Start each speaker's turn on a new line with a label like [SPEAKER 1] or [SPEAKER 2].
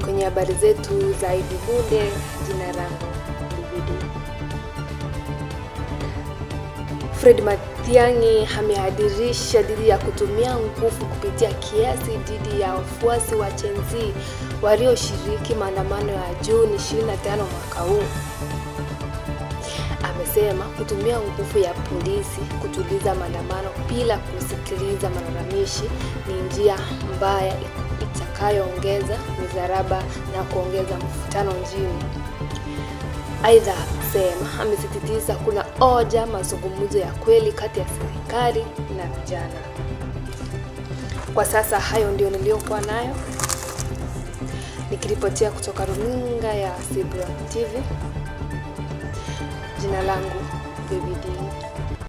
[SPEAKER 1] kwenye habari zetu za hivi punde. Jina langu DVD. Fred Matiang'i amehadhirisha dhidi ya kutumia nguvu kupitia kiasi dhidi ya wafuasi wa Gen Z walioshiriki maandamano ya Juni 25 mwaka huu. Amesema kutumia nguvu ya polisi kutuliza maandamano bila kusikiliza malalamishi ni njia mbaya itakayoongeza mizaraba na kuongeza mvutano nchini. Aidha, amesisitiza kuna hoja mazungumzo ya kweli kati ya serikali na vijana. Kwa sasa hayo ndio niliyokuwa nayo, nikiripotia kutoka runinga ya Cbron TV. Jina langu DVD.